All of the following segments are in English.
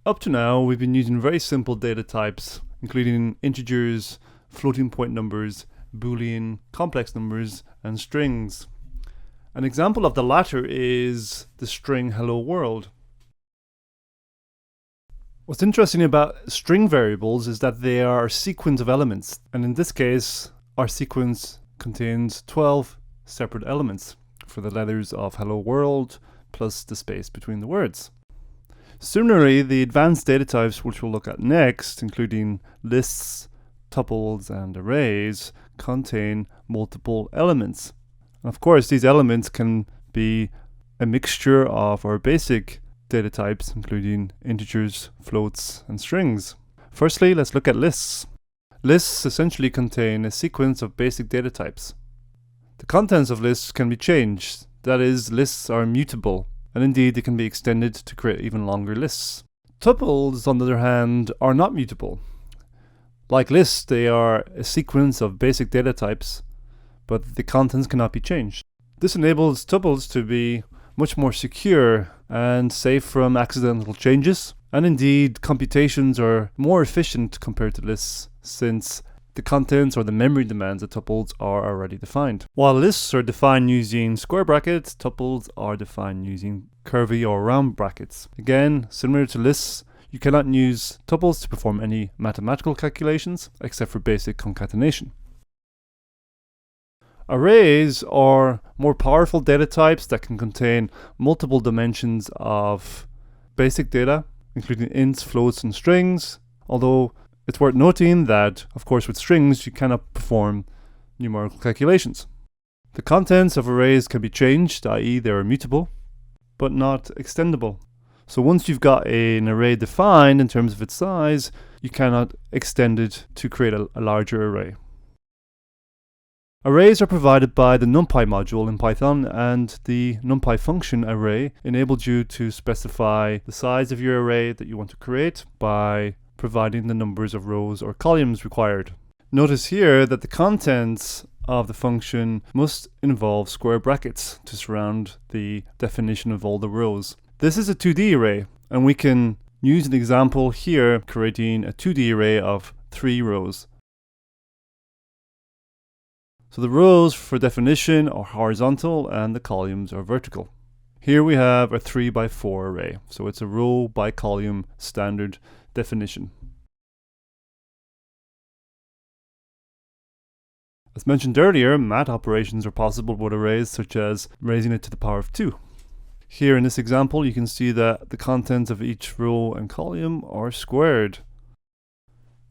Up to now, we've been using very simple data types, including integers, floating point numbers, Boolean, complex numbers, and strings. An example of the latter is the string hello world. What's interesting about string variables is that they are a sequence of elements, and in this case, our sequence contains 12 separate elements for the letters of hello world plus the space between the words. Similarly, the advanced data types which we'll look at next, including lists, tuples, and arrays, contain multiple elements. And of course, these elements can be a mixture of our basic data types, including integers, floats, and strings. Firstly, let's look at lists. Lists essentially contain a sequence of basic data types. The contents of lists can be changed. That is, lists are mutable, and indeed they can be extended to create even longer lists. Tuples, on the other hand, are not mutable. Like lists, they are a sequence of basic data types, but the contents cannot be changed. This enables tuples to be much more secure and safe from accidental changes, and indeed computations are more efficient compared to lists, since the contents or the memory demands of tuples are already defined. While lists are defined using square brackets, tuples are defined using curvy or round brackets. Again, similar to lists, you cannot use tuples to perform any mathematical calculations except for basic concatenation. Arrays are more powerful data types that can contain multiple dimensions of basic data, including ints, floats, and strings, although it's worth noting that, of course, with strings, you cannot perform numerical calculations. The contents of arrays can be changed, i.e. they are mutable, but not extendable. So once you've got an array defined in terms of its size, you cannot extend it to create a larger array. Arrays are provided by the NumPy module in Python, and the NumPy function array enables you to specify the size of your array that you want to create by providing the numbers of rows or columns required. Notice here that the contents of the function must involve square brackets to surround the definition of all the rows. This is a 2D array, and we can use an example here creating a 2D array of 3 rows. So the rows for definition are horizontal and the columns are vertical. Here we have a 3x4 array, so it's a row by column standard definition. As mentioned earlier, math operations are possible with arrays, such as raising it to the power of 2. Here in this example, you can see that the contents of each row and column are squared.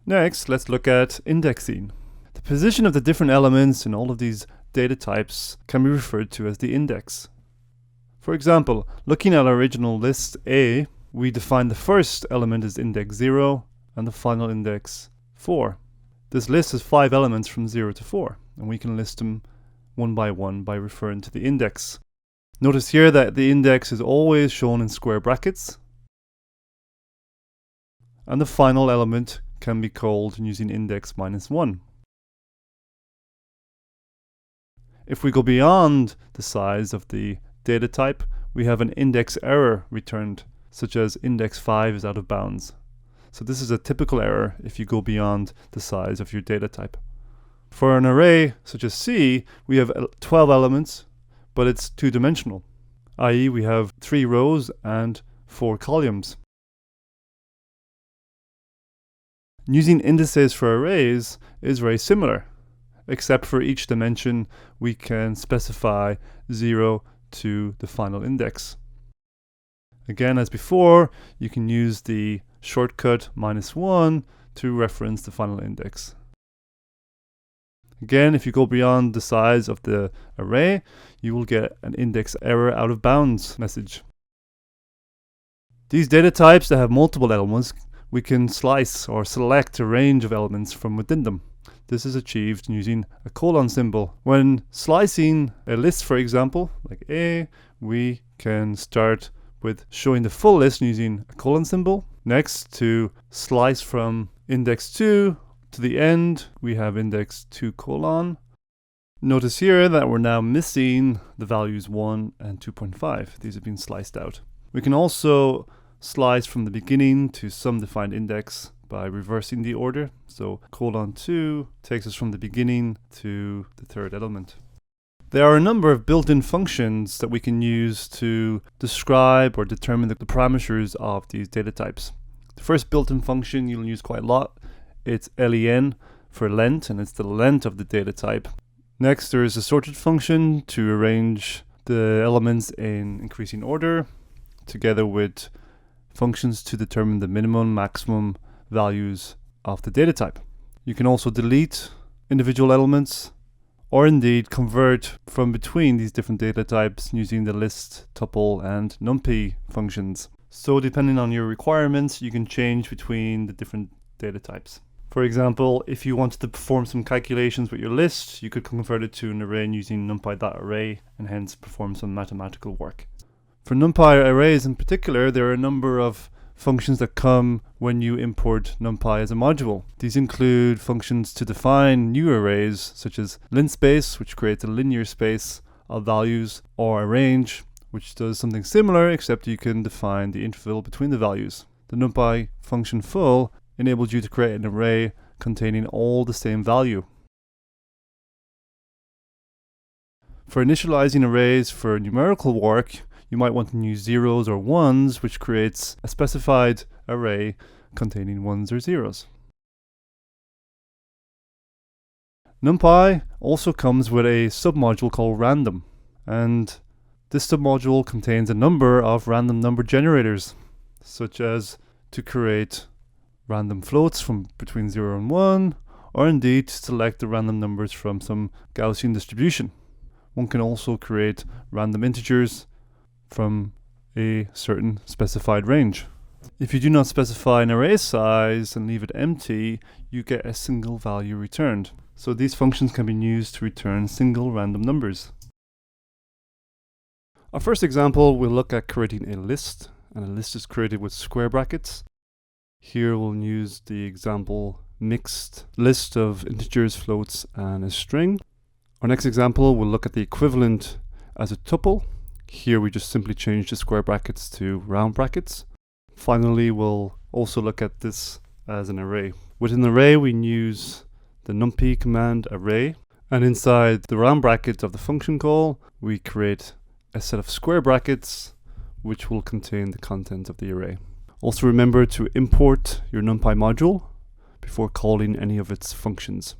Next, let's look at indexing. The position of the different elements in all of these data types can be referred to as the index. For example, looking at our original list A, we define the first element as index 0 and the final index 4. This list has 5 elements from 0 to 4, and we can list them one by referring to the index. Notice here that the index is always shown in square brackets, and the final element can be called using index -1. If we go beyond the size of the data type, we have an index error returned, such as index 5 is out of bounds. So this is a typical error if you go beyond the size of your data type. For an array such as C, we have 12 elements, but it's two-dimensional, i.e. we have 3 rows and 4 columns. Using indices for arrays is very similar, except for each dimension we can specify 0 to the final index. Again, as before, you can use the shortcut -1 to reference the final index. Again, if you go beyond the size of the array, you will get an index error out of bounds message. These data types that have multiple elements, we can slice or select a range of elements from within them. This is achieved using a colon symbol. When slicing a list, for example, like A, we can start with showing the full list using a colon symbol. Next, to slice from index 2 to the end, we have index 2 colon. Notice here that we're now missing the values 1 and 2.5. These have been sliced out. We can also slice from the beginning to some defined index by reversing the order. So :2 takes us from the beginning to the third element. There are a number of built-in functions that we can use to describe or determine the parameters of these data types. The first built-in function you'll use quite a lot, it's len for length, and it's the length of the data type. Next, there is a sorted function to arrange the elements in increasing order, together with functions to determine the minimum, maximum values of the data type. You can also delete individual elements, or indeed convert from between these different data types using the list, tuple, and numpy functions. So depending on your requirements, you can change between the different data types. For example, if you wanted to perform some calculations with your list, you could convert it to an array using numpy.array and hence perform some mathematical work. For numpy arrays in particular, there are a number of functions that come when you import numpy as a module. These include functions to define new arrays, such as linspace, which creates a linear space of values, or arrange, which does something similar, except you can define the interval between the values. The numpy function full enables you to create an array containing all the same value. For initializing arrays for numerical work, you might want to use zeros or ones, which creates a specified array containing ones or zeros. NumPy also comes with a submodule called random, and this submodule contains a number of random number generators, such as to create random floats from between 0 and 1, or indeed select the random numbers from some Gaussian distribution. One can also create random integers from a certain specified range. If you do not specify an array size and leave it empty, you get a single value returned. So these functions can be used to return single random numbers. Our first example, we'll look at creating a list, and a list is created with square brackets. Here we'll use the example mixed list of integers, floats, and a string. Our next example, we'll look at the equivalent as a tuple. Here we just simply change the square brackets to round brackets. Finally, we'll also look at this as an array. With an array, we use the numpy command array, and inside the round brackets of the function call, we create a set of square brackets which will contain the content of the array. Also remember to import your NumPy module before calling any of its functions.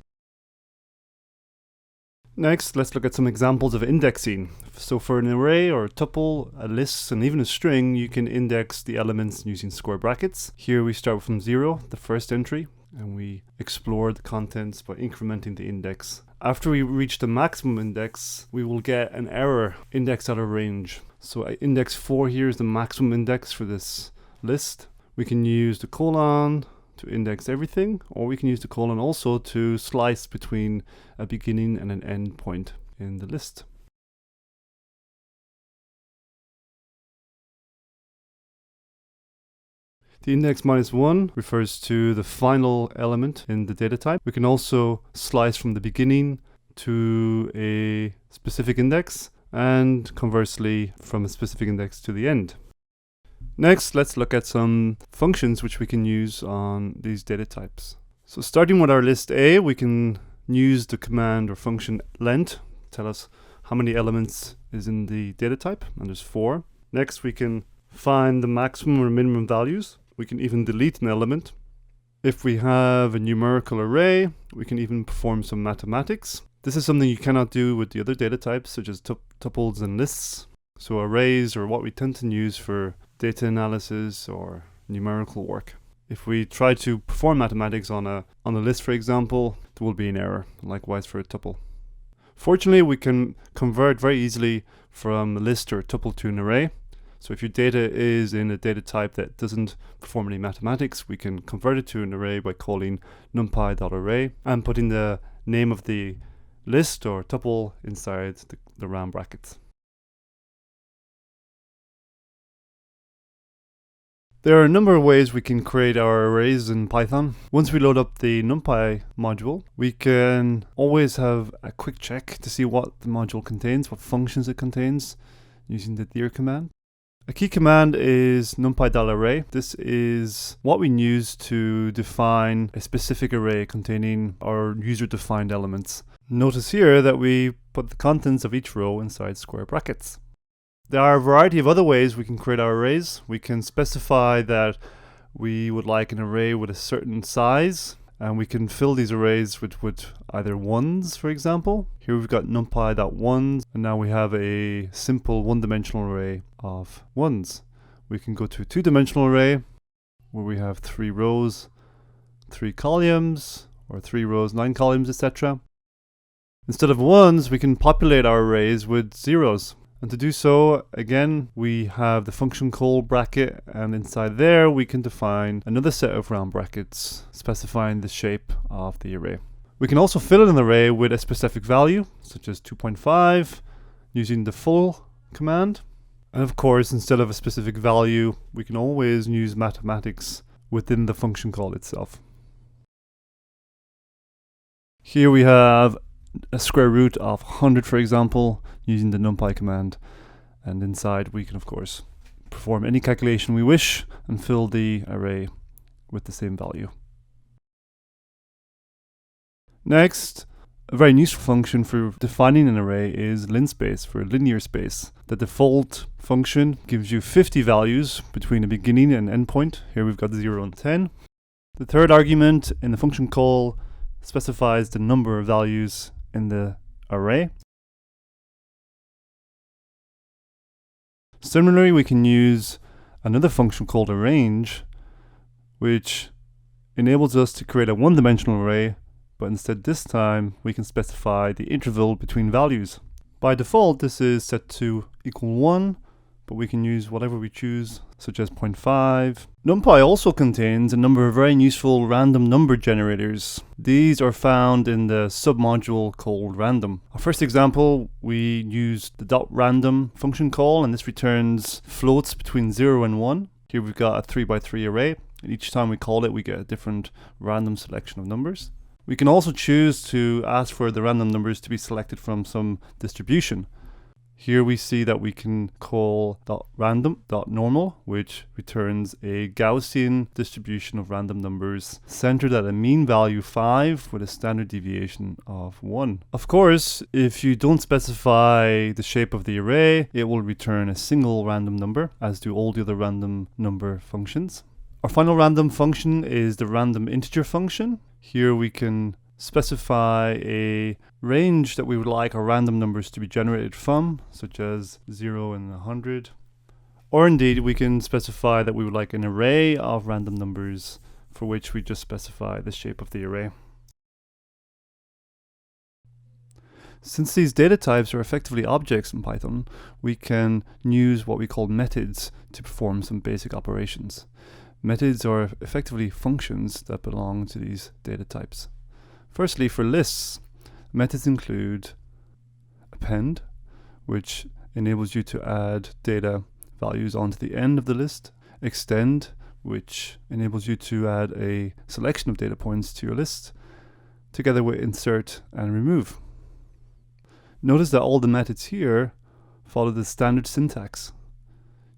Next, let's look at some examples of indexing. So for an array or a tuple, a list, and even a string, you can index the elements using square brackets. Here we start from 0, the first entry, and we explore the contents by incrementing the index. After we reach the maximum index, we will get an error index out of range. So index 4 here is the maximum index for this list. We can use the colon to index everything, or we can use the colon also to slice between a beginning and an end point in the list. The index -1 refers to the final element in the data type. We can also slice from the beginning to a specific index, and conversely from a specific index to the end. Next, let's look at some functions which we can use on these data types. So starting with our list A, we can use the command or function length, tell us how many elements is in the data type, and there's 4. Next, we can find the maximum or minimum values. We can even delete an element. If we have a numerical array, we can even perform some mathematics. This is something you cannot do with the other data types, such as tuples and lists. So arrays are what we tend to use for data analysis or numerical work. If we try to perform mathematics on a list, for example, there will be an error, likewise for a tuple. Fortunately, we can convert very easily from a list or a tuple to an array. So if your data is in a data type that doesn't perform any mathematics, we can convert it to an array by calling numpy.array and putting the name of the list or tuple inside the round brackets. There are a number of ways we can create our arrays in Python. Once we load up the NumPy module, we can always have a quick check to see what the module contains, what functions it contains, using the dir command. A key command is numpy.array. This is what we use to define a specific array containing our user-defined elements. Notice here that we put the contents of each row inside square brackets. There are a variety of other ways we can create our arrays. We can specify that we would like an array with a certain size, and we can fill these arrays with either ones, for example. Here we've got numpy.ones, and now we have a simple one-dimensional array of ones. We can go to a two-dimensional array where we have 3 rows, 3 columns, or 3 rows, 9 columns, etc. Instead of ones, we can populate our arrays with zeros. And to do so, again, we have the function call bracket, and inside there we can define another set of round brackets specifying the shape of the array. We can also fill an array with a specific value, such as 2.5, using the full command. And of course, instead of a specific value, we can always use mathematics within the function call itself. Here we have a square root of 100, for example, using the numpy command, and inside we can of course perform any calculation we wish and fill the array with the same value. Next, a very useful function for defining an array is linspace, for linear space. The default function gives you 50 values between a beginning and end point. Here we've got 0 and 10. The third argument in the function call specifies the number of values in the array. Similarly, we can use another function called arrange, which enables us to create a one-dimensional array, but instead this time we can specify the interval between values. By default, this is set to equal 1, but we can use whatever we choose, such as 0.5. NumPy also contains a number of very useful random number generators. These are found in the submodule called random. Our first example, we used the .random function call, and this returns floats between 0 and 1. Here we've got a 3x3 array, and each time we call it, we get a different random selection of numbers. We can also choose to ask for the random numbers to be selected from some distribution. Here we see that we can call .random.normal, which returns a Gaussian distribution of random numbers centered at a mean value 5 with a standard deviation of 1. Of course, if you don't specify the shape of the array, it will return a single random number, as do all the other random number functions. Our final random function is the random integer function. Here we can specify a range that we would like our random numbers to be generated from, such as 0 and 100. Or indeed, we can specify that we would like an array of random numbers, for which we just specify the shape of the array. Since these data types are effectively objects in Python, we can use what we call methods to perform some basic operations. Methods are effectively functions that belong to these data types. Firstly, for lists, methods include append, which enables you to add data values onto the end of the list, extend, which enables you to add a selection of data points to your list, together with insert and remove. Notice that all the methods here follow the standard syntax.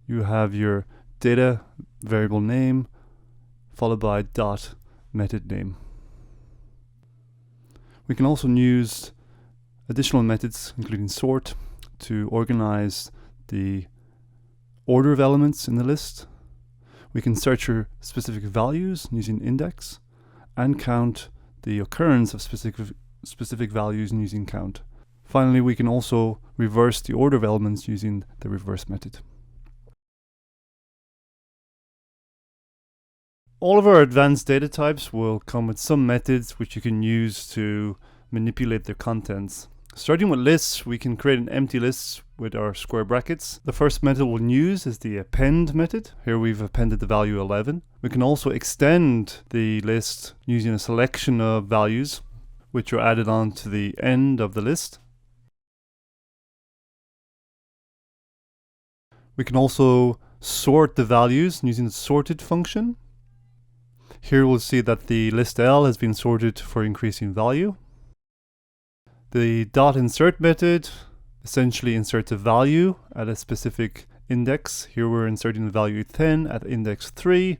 You have your data variable name followed by .method name. We can also use additional methods, including sort, to organize the order of elements in the list. We can search for specific values using index, and count the occurrence of specific values using count. Finally, we can also reverse the order of elements using the reverse method. All of our advanced data types will come with some methods which you can use to manipulate their contents. Starting with lists, we can create an empty list with our square brackets. The first method we'll use is the append method. Here we've appended the value 11. We can also extend the list using a selection of values which are added on to the end of the list. We can also sort the values using the sorted function. Here we'll see that the list L has been sorted for increasing value. The .insert method essentially inserts a value at a specific index. Here we're inserting the value 10 at index 3,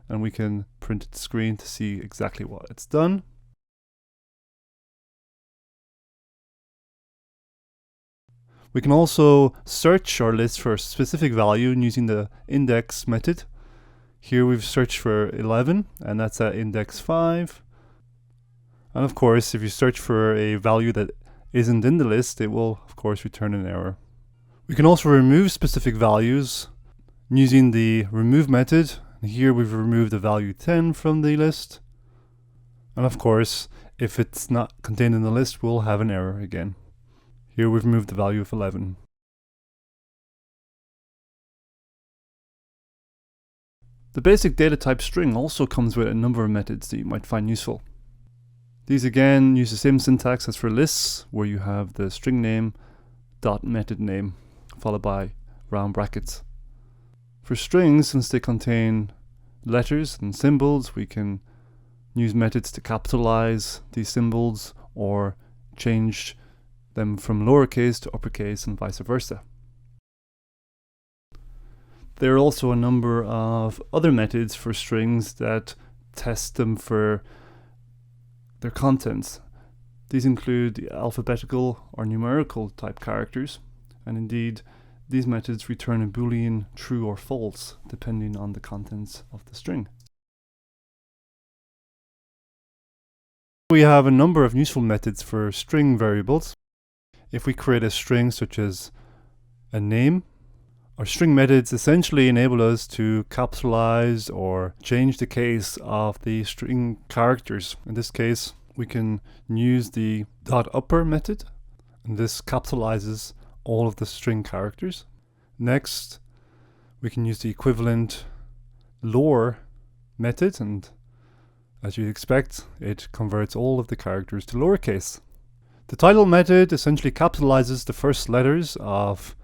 and we can print the screen to see exactly what it's done. We can also search our list for a specific value using the index method. Here we've searched for 11, and that's at index 5. And of course, if you search for a value that isn't in the list, it will of course return an error. We can also remove specific values using the remove method. Here we've removed the value 10 from the list. And of course, if it's not contained in the list, we'll have an error again. Here we've removed the value of 11. The basic data type string also comes with a number of methods that you might find useful. These again use the same syntax as for lists, where you have the string name dot method name followed by round brackets. For strings, since they contain letters and symbols, we can use methods to capitalize these symbols or change them from lowercase to uppercase and vice versa. There are also a number of other methods for strings that test them for their contents. These include the alphabetical or numerical type characters, and indeed these methods return a boolean true or false depending on the contents of the string. We have a number of useful methods for string variables. If we create a string such as a name, our string methods essentially enable us to capitalize or change the case of the string characters. In this case, we can use the .upper method, and this capitalizes all of the string characters. Next, we can use the equivalent lower method, and as you'd expect, it converts all of the characters to lowercase. The title method essentially capitalizes the first letters of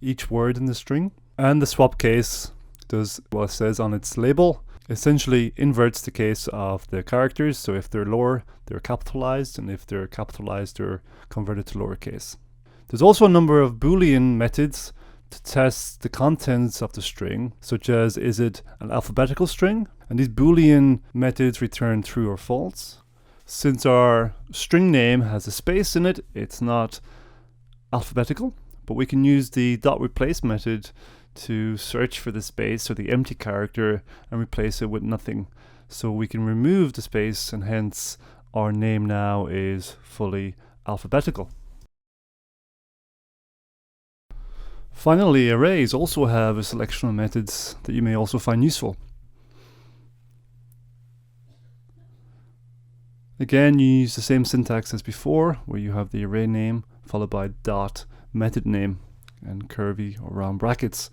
each word in the string, and the swap case does what it says on its label, essentially inverts the case of the characters. So if they're lower, they're capitalized, and if they're capitalized, they're converted to lowercase. There's also a number of Boolean methods to test the contents of the string, such as is it an alphabetical string? And these Boolean methods return true or false. Since our string name has a space in it, it's not alphabetical, but we can use the .replace method to search for the space or the empty character and replace it with nothing. So we can remove the space, and hence our name now is fully alphabetical. Finally, arrays also have a selection of methods that you may also find useful. Again, you use the same syntax as before, where you have the array name followed by dot method name and curvy or round brackets.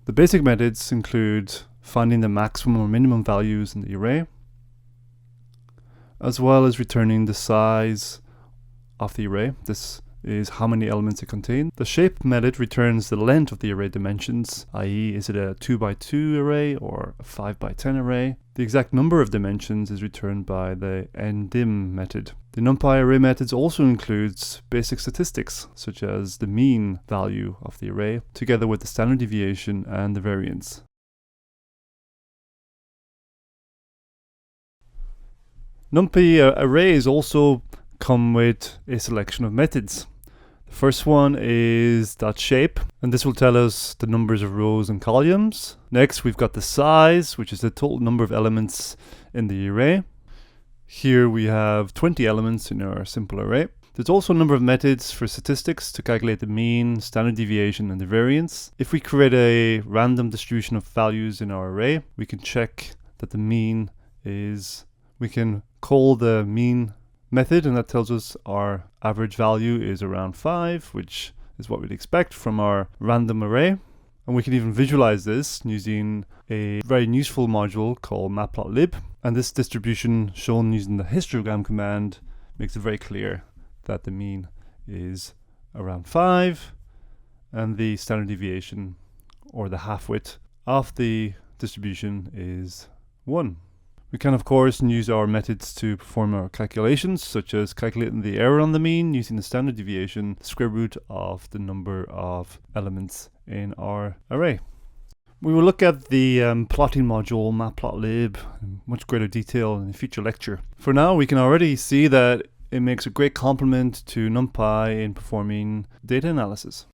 The basic methods include finding the maximum or minimum values in the array, as well as returning the size of the array. This is how many elements it contains. The shape method returns the length of the array dimensions, i.e. is it a 2x2 array or a 5x10 array. The exact number of dimensions is returned by the ndim method. The NumPy array methods also includes basic statistics, such as the mean value of the array, together with the standard deviation and the variance. NumPy arrays also come with a selection of methods. The first one is .shape, and this will tell us the numbers of rows and columns. Next, we've got the size, which is the total number of elements in the array. Here we have 20 elements in our simple array. There's also a number of methods for statistics to calculate the mean, standard deviation, and the variance. If we create a random distribution of values in our array, we can check that the mean is, we can call the mean method, and that tells us our average value is around 5, which is what we'd expect from our random array. And we can even visualize this using a very useful module called matplotlib. And this distribution shown using the histogram command makes it very clear that the mean is around 5 and the standard deviation, or the half-width of the distribution, is 1. We can of course use our methods to perform our calculations, such as calculating the error on the mean using the standard deviation, square root of the number of elements in our array. We will look at the plotting module matplotlib in much greater detail in a future lecture. For now, we can already see that it makes a great complement to NumPy in performing data analysis.